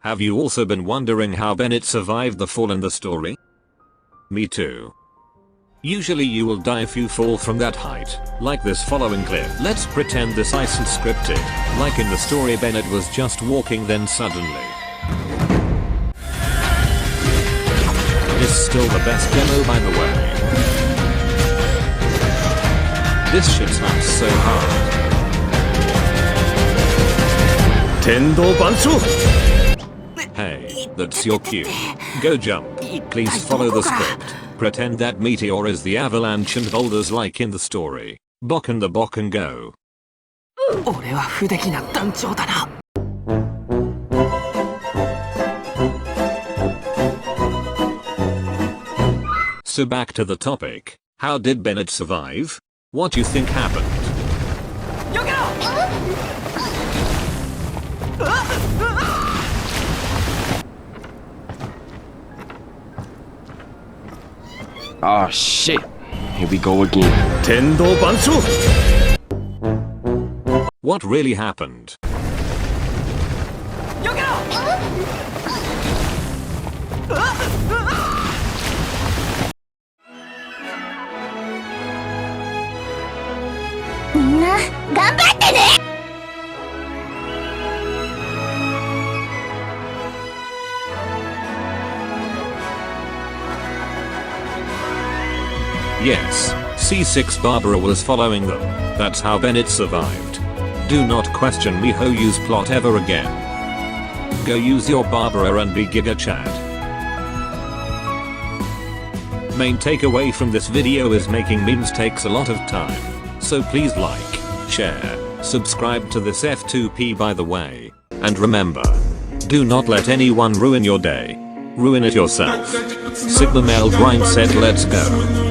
Have you also been wondering how Bennet survived the fall in the story? Me too. Usually you will die if you fall from that height, like this following clip. Let's pretend this isn't scripted, like in the story Bennet was just walking then suddenly. It's still the best demo by the way. This shit slaps so hard. Hey, that's your cue. Go jump. Please follow the script. Pretend that meteor is the avalanche and boulders like in the story. Bock and the bock and go. So back to the topic. How did Bennet survive? What do you think happened? Oh shit. Here we go again. What really happened? Mina, gaMBATE ne! Yes, C6 Barbruh was following them. That's how Bennet survived. Do not question Mihoyu's plot ever again. Go use your Barbruh and be Giga Chad. Main takeaway from this video is making memes takes a lot of time. So please like, share, subscribe to this F2P by the way. And remember, do not let anyone ruin your day. Ruin it yourself. Sigma male grind set, let's go.